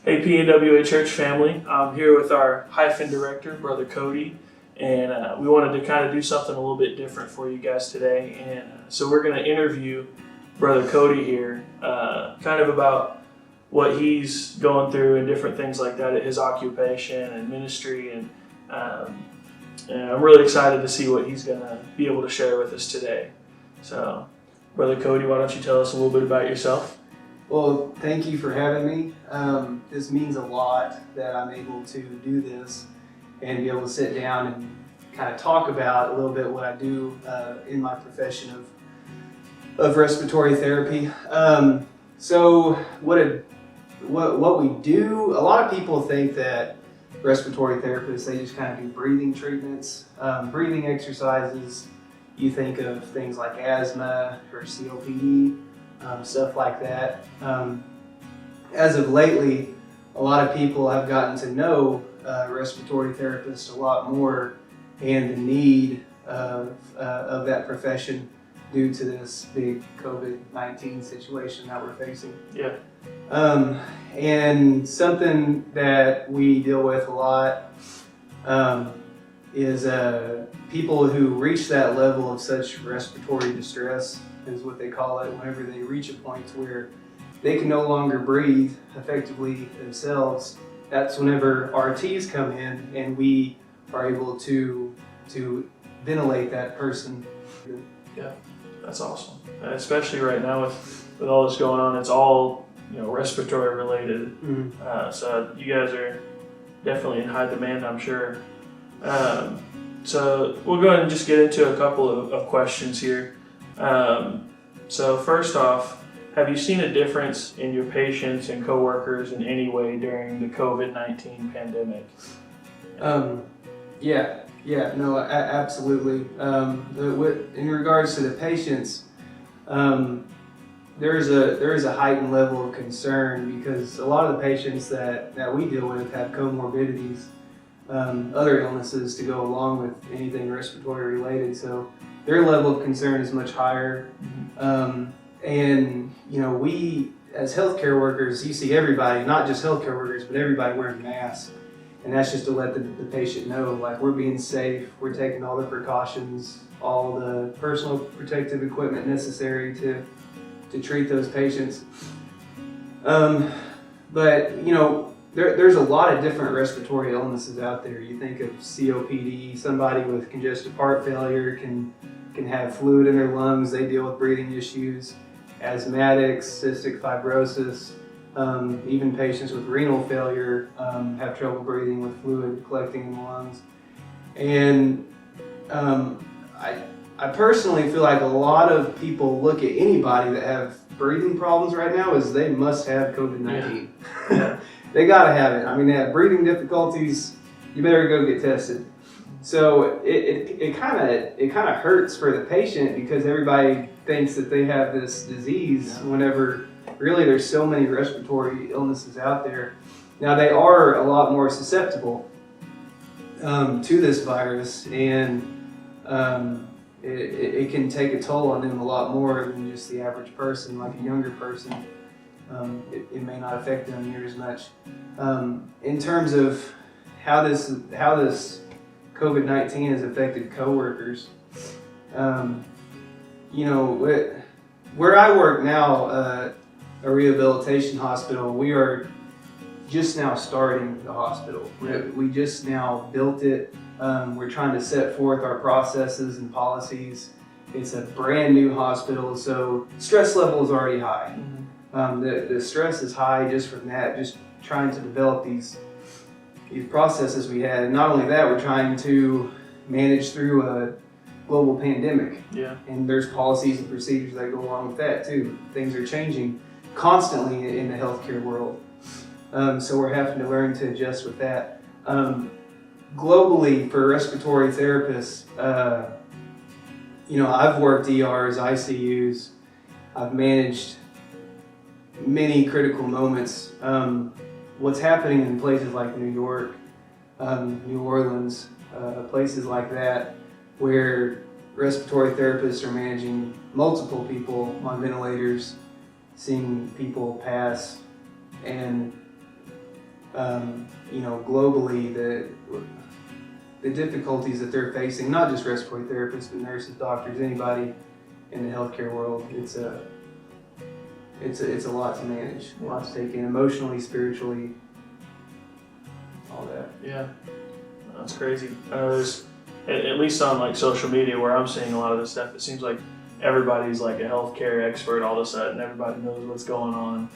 Hey, PNWA church family. I'm here with our Hyphen director, Brother Coty, and we wanted to kind of do something a little bit different for you guys today. And so we're going to interview Brother Coty here, kind of about what he's going through and different things like that at his occupation and ministry. And I'm really excited to see what he's going to be able to share with us today. So, Brother Coty, why don't you tell us a little bit about yourself? Well, thank you for having me. This means a lot that I'm able to do this and be able to sit down and kind of talk about a little bit what I do in my profession of respiratory therapy. So what we do, a lot of people think that respiratory therapists, they just kind of do breathing treatments, breathing exercises. You think of things like asthma or COPD. Stuff like that. As of lately, a lot of people have gotten to know respiratory therapists a lot more and the need of that profession due to this big COVID-19 situation that we're facing. Yeah. And something that we deal with a lot is people who reach that level of such respiratory distress, is what they call it, whenever they reach a point where they can no longer breathe effectively themselves. That's whenever RTs come in and we are able to ventilate that person. Yeah, that's awesome. Especially right now with all this going on, it's all respiratory related. Mm-hmm. So you guys are definitely in high demand, I'm sure. So we'll go ahead and just get into a couple of questions here. So first off, have you seen a difference in your patients and coworkers in any way during the COVID-19 pandemic? Absolutely. In regards to the patients, there is a heightened level of concern because a lot of the patients that we deal with have comorbidities, other illnesses to go along with anything respiratory related. So their level of concern is much higher. And we as healthcare workers, you see everybody, not just healthcare workers, but everybody wearing masks. And that's just to let the patient know, like, we're being safe, we're taking all the precautions, all the personal protective equipment necessary to treat those patients. But there's a lot of different respiratory illnesses out there. You think of COPD, somebody with congestive heart failure can have fluid in their lungs, they deal with breathing issues. Asthmatics, cystic fibrosis, even patients with renal failure have trouble breathing with fluid collecting in the lungs. And I personally feel like a lot of people look at anybody that have breathing problems right now as they must have COVID-19. Yeah. They gotta have it. I mean, they have breathing difficulties, you better go get tested. So it kind of hurts for the patient because everybody thinks that they have this disease whenever really there's so many respiratory illnesses out there. Now they are a lot more susceptible to this virus, and it can take a toll on them a lot more than just the average person. Like a younger person, it may not affect them near as much. In terms of how this COVID-19 has affected coworkers, where I work now, a rehabilitation hospital, we are just now starting the hospital. We just now built it. We're trying to set forth our processes and policies. It's a brand new hospital, so stress level is already high. The stress is high just from that, just trying to develop these processes we had. And not only that, we're trying to manage through a global pandemic. Yeah. And there's policies and procedures that go along with that too. Things are changing constantly in the healthcare world. So we're having to learn to adjust with that. Globally, for respiratory therapists, I've worked ERs, ICUs, I've managed many critical moments. What's happening in places like New York, New Orleans, places like that, where respiratory therapists are managing multiple people on ventilators, seeing people pass, and globally, the difficulties that they're facing, not just respiratory therapists, but nurses, doctors, anybody in the healthcare world, it's a lot to manage, a lot to take in, emotionally, spiritually, all that. Yeah, that's crazy. I know there's, at least on like social media where I'm seeing a lot of this stuff, it seems like everybody's like a healthcare expert all of a sudden. Everybody knows what's going on.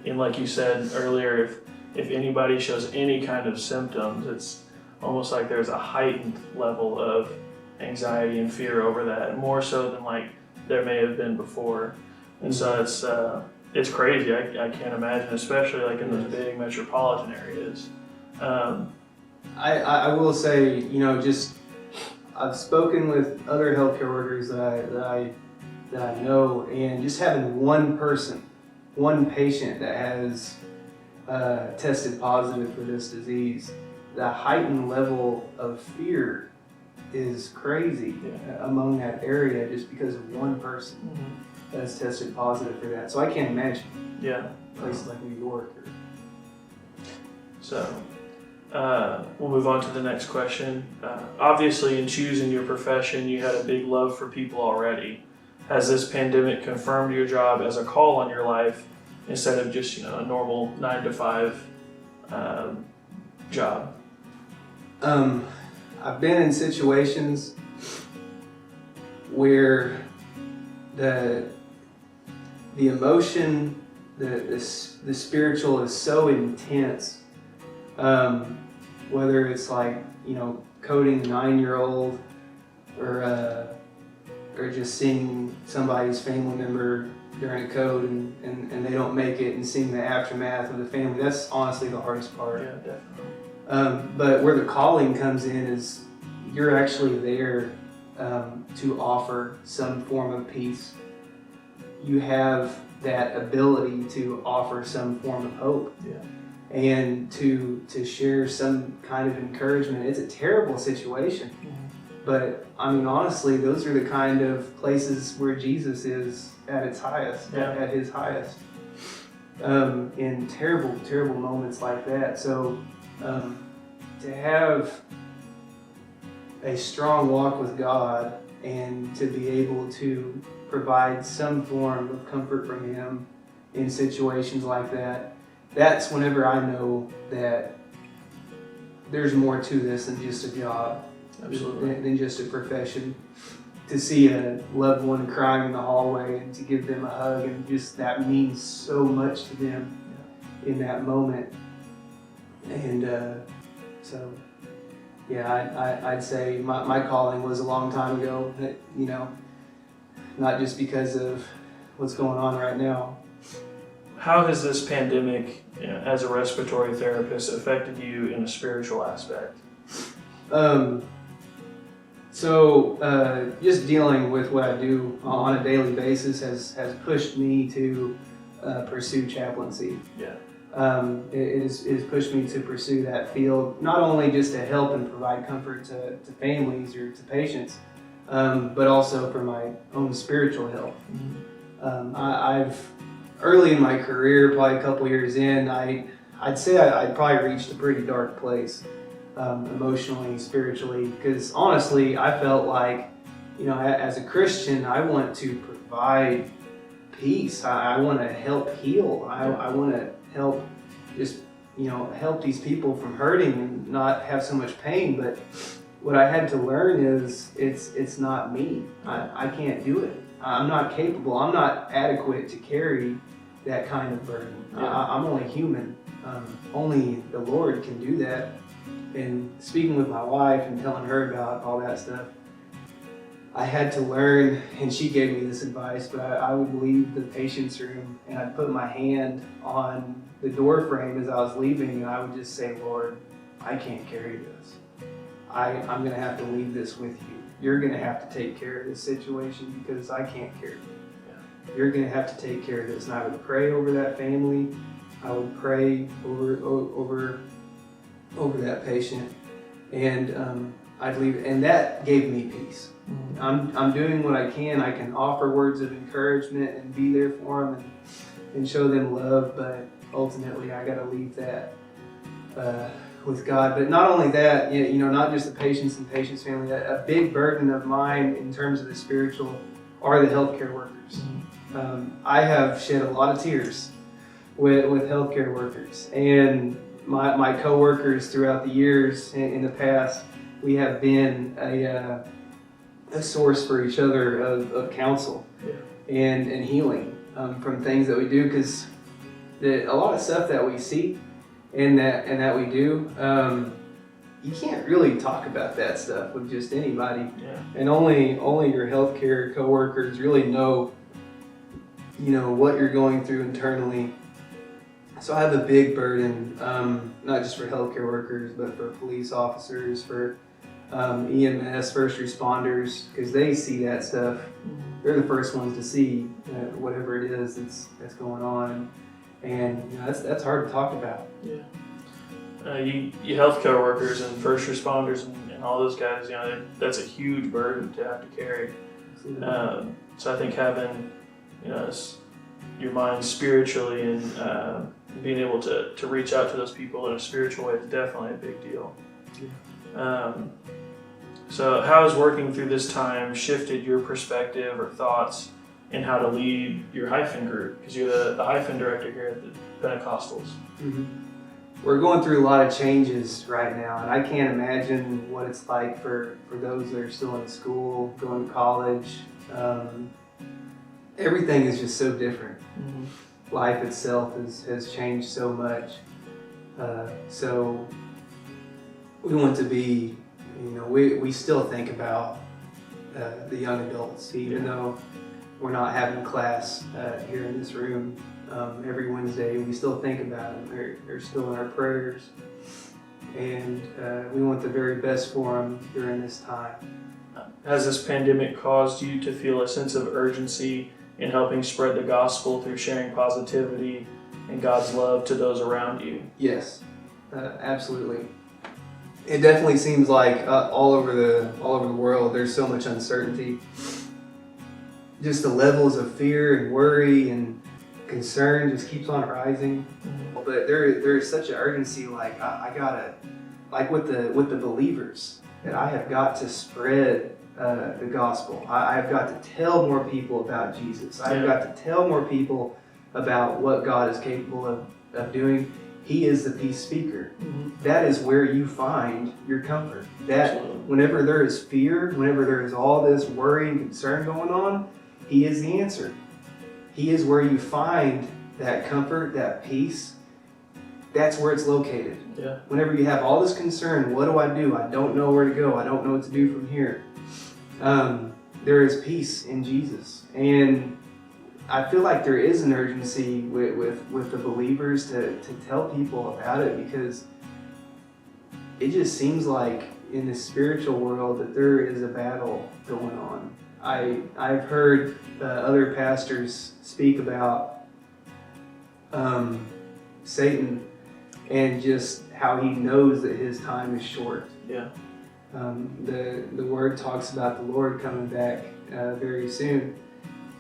And like you said earlier, if anybody shows any kind of symptoms, it's almost like there's a heightened level of anxiety and fear over that, more so than like there may have been before. And so it's crazy. I can't imagine, especially like in those big metropolitan areas. I will say, I've spoken with other healthcare workers that I know, and just having one patient that has tested positive for this disease, the heightened level of fear is crazy among that area, just because of one person that has tested positive for that. So I can't imagine places like New York. So we'll move on to the next question. Obviously, in choosing your profession, you had a big love for people already. Has this pandemic confirmed your job as a call on your life instead of just a normal 9-to-5 job? I've been in situations where the emotion, the spiritual is so intense. Whether it's like coding a 9-year-old or just seeing somebody's family member during a code and they don't make it, and seeing the aftermath of the family, that's honestly the hardest part. Yeah, definitely. But where the calling comes in is you're actually there to offer some form of peace. You have that ability to offer some form of hope. And to share some kind of encouragement. It's a terrible situation. But I mean, honestly, those are the kind of places where Jesus is at its highest, at his highest, in terrible, terrible moments like that. So to have a strong walk with God and to be able to provide some form of comfort from Him in situations like that, that's whenever I know that there's more to this than just a job. Absolutely. Than just a profession. To see a loved one crying in the hallway and to give them a hug, and just that means so much to them in that moment. And I'd say my calling was a long time ago. Not just because of what's going on right now. How has this pandemic, as a respiratory therapist, affected you in a spiritual aspect? Just dealing with what I do on a daily basis has pushed me to pursue chaplaincy. It has pushed me to pursue that field, not only just to help and provide comfort to families or to patients, but also for my own spiritual health. I've early in my career, probably a couple years in, I'd say I'd probably reached a pretty dark place. Emotionally, spiritually, because honestly, I felt like, as a Christian, I want to provide peace. I want to help heal. I want to help help these people from hurting and not have so much pain. But what I had to learn is it's not me. I can't do it. I'm not capable. I'm not adequate to carry that kind of burden. I'm only human. Only the Lord can do that. And speaking with my wife and telling her about all that stuff, I had to learn, and she gave me this advice, but I would leave the patient's room and I'd put my hand on the door frame as I was leaving, and I would just say, Lord, I can't carry this. I'm going to have to leave this with you. You're going to have to take care of this situation because I can't carry it. You're going to have to take care of this. And I would pray over that family. I would pray over that patient, and I'd leave, and that gave me peace. I'm doing what I can. I can offer words of encouragement and be there for them and show them love, but ultimately I got to leave that with God. But not only that, not just the patients and patients' family. A big burden of mine in terms of the spiritual are the healthcare workers. I have shed a lot of tears with healthcare workers, and my coworkers throughout the years in the past, we have been a source for each other of counsel and healing from things that we do, because a lot of stuff that we see and that we do, you can't really talk about that stuff with just anybody, and only your healthcare coworkers really know what you're going through internally. So I have a big burden, not just for healthcare workers, but for police officers, for EMS, first responders, because they see that stuff. They're the first ones to see whatever it is that's going on, and that's hard to talk about. You healthcare workers and first responders and all those guys, that's a huge burden to have to carry. So I think having your mind spiritually and being able to reach out to those people in a spiritual way is definitely a big deal. So how has working through this time shifted your perspective or thoughts in how to lead your Hyphen group? Because you're the Hyphen director here at the Pentecostals. We're going through a lot of changes right now, and I can't imagine what it's like for those that are still in school, going to college. Everything is just so different. Life itself has changed so much. So we want to be, we still think about the young adults, even though we're not having class here in this room every Wednesday. We still think about them. They're still in our prayers, and we want the very best for them during this time. Has this pandemic caused you to feel a sense of urgency in helping spread the gospel through sharing positivity and God's love to those around you? Yes, absolutely. It definitely seems like all over the world there's so much uncertainty. Just the levels of fear and worry and concern just keeps on rising. But there is such an urgency, like I gotta, like with the believers, that I have got to spread the gospel. I have got to tell more people about Jesus. I have got to tell more people about what God is capable of doing. He is the peace speaker. That is where you find your comfort. That whenever there is fear, whenever there is all this worry and concern going on, He is the answer. He is where you find that comfort, that peace. That's where it's located. Whenever you have all this concern, what do? I don't know where to go. I don't know what to do from here. There is peace in Jesus. And I feel like there is an urgency with the believers to tell people about it, because it just seems like in the spiritual world that there is a battle going on. I've heard other pastors speak about Satan and just how he knows that his time is short. The word talks about the Lord coming back very soon,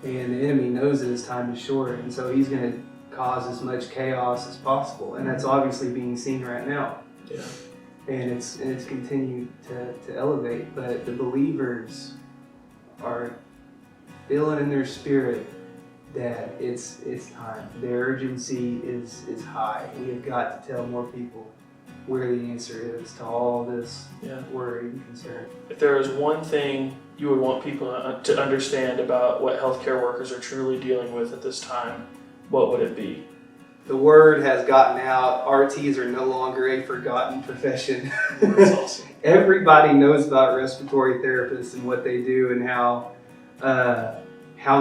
and the enemy knows that his time is short, and so he's going to cause as much chaos as possible, and that's obviously being seen right now. And it's continued to elevate, but the believers are feeling in their spirit that it's time. Their urgency is high. We have got to tell more people where the answer is to all this worry and concern. If there is one thing you would want people to understand about what healthcare workers are truly dealing with at this time, what would it be? The word has gotten out. RTs are no longer a forgotten profession. That's awesome. Everybody knows about respiratory therapists and what they do, and how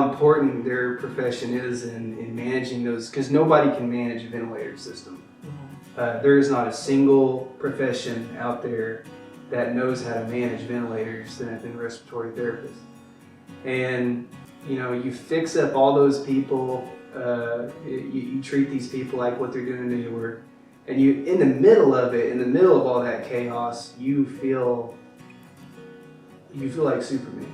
important their profession is in managing those, because nobody can manage a ventilator system. There is not a single profession out there that knows how to manage ventilators than respiratory therapists. And you fix up all those people. You treat these people like what they're doing in New York, and you, in the middle of it, in the middle of all that chaos, you feel like Superman.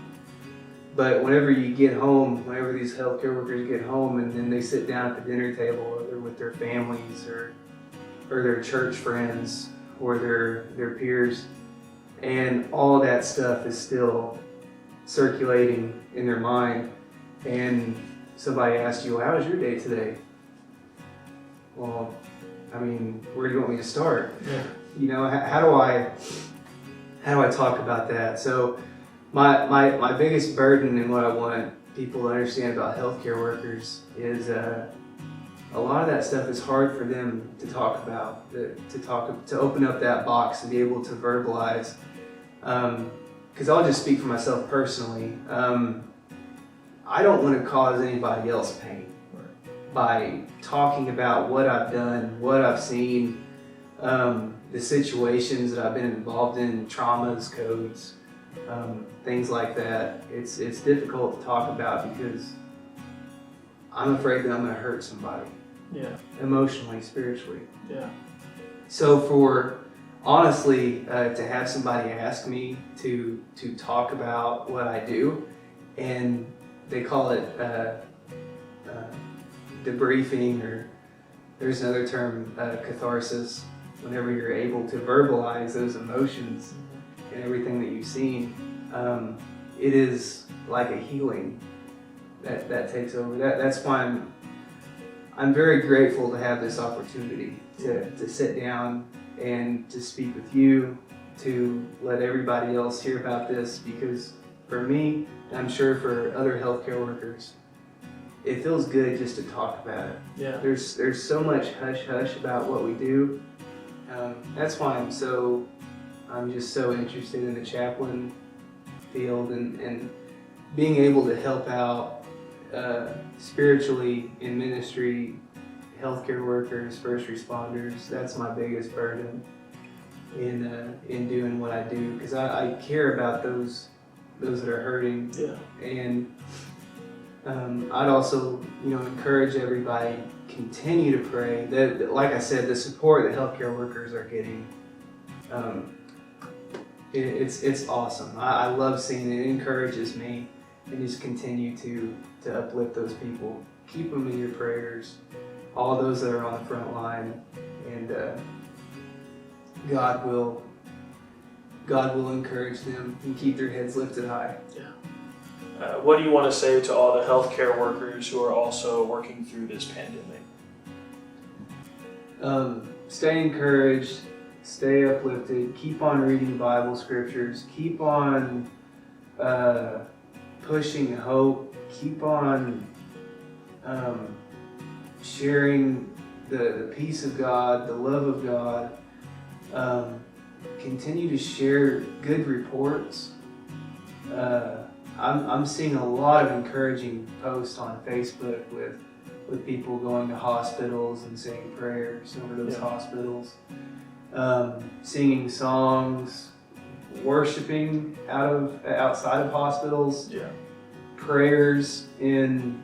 But whenever you get home, whenever these healthcare workers get home and then they sit down at the dinner table, or they're with their families or their church friends or their peers, and all that stuff is still circulating in their mind, and somebody asks you, well, how was your day today? Well, I mean, where do you want me to start? Yeah. You know, how do I talk about that? So my biggest burden and what I want people to understand about healthcare workers is a lot of that stuff is hard for them to talk about, to open up that box and be able to verbalize. Because I'll just speak for myself personally. I don't want to cause anybody else pain by talking about what I've done, what I've seen, the situations that I've been involved in, traumas, codes, things like that. It's difficult to talk about because I'm afraid that I'm going to hurt somebody. Yeah. Emotionally, spiritually. Yeah. So for honestly, to have somebody ask me to talk about what I do, and they call it debriefing, or there's another term, catharsis, whenever you're able to verbalize those emotions and everything that you've seen, it is like a healing that takes over. That's why I'm very grateful to have this opportunity to sit down and to speak with you, to let everybody else hear about this, because for me, and I'm sure for other healthcare workers, it feels good just to talk about it. Yeah. There's so much hush-hush about what we do. That's why I'm just so interested in the chaplain field and being able to help out spiritually in ministry, healthcare workers, first responders. That's my biggest burden in doing what I do, because I care about those that are hurting. Yeah. And I'd also, encourage everybody, continue to pray. That, like I said, the support that healthcare workers are getting, it's awesome. I love seeing it. It encourages me, and just continue to uplift those people. Keep them in your prayers, all those that are on the front line, and God will encourage them and keep their heads lifted high. Yeah. What do you want to say to all the healthcare workers who are also working through this pandemic? Stay encouraged, stay uplifted, keep on reading Bible scriptures, keep on pushing hope, keep on sharing the peace of God, the love of God. Continue to share good reports. I'm seeing a lot of encouraging posts on Facebook with people going to hospitals and saying prayers over those hospitals, singing songs, worshiping outside of hospitals, prayers in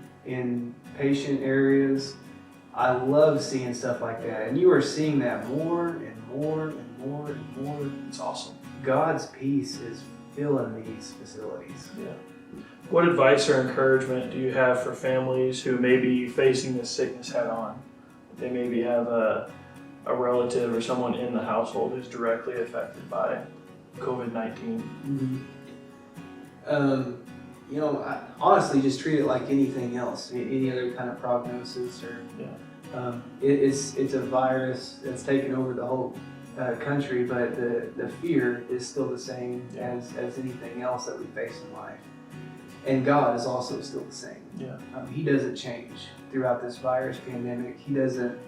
patient areas. I love seeing stuff like that, and you are seeing that more and more and more and more. It's awesome. God's peace is filling these facilities. Yeah. What advice or encouragement do you have for families who may be facing this sickness head on? They maybe have a relative or someone in the household who's directly affected by COVID-19. I honestly just treat it like anything else, any other kind of prognosis. It's a virus that's taken over the whole country, but the fear is still the same as anything else that we face in life. And God is also still the same. He doesn't change throughout this virus pandemic. He doesn't.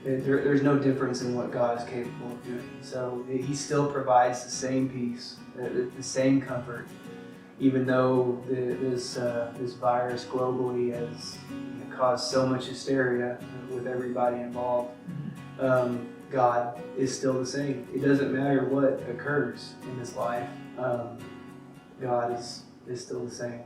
There's no difference in what God is capable of doing. So He still provides the same peace, the same comfort, even though this virus globally has caused so much hysteria with everybody involved. God is still the same. It doesn't matter what occurs in this life. God is still the same.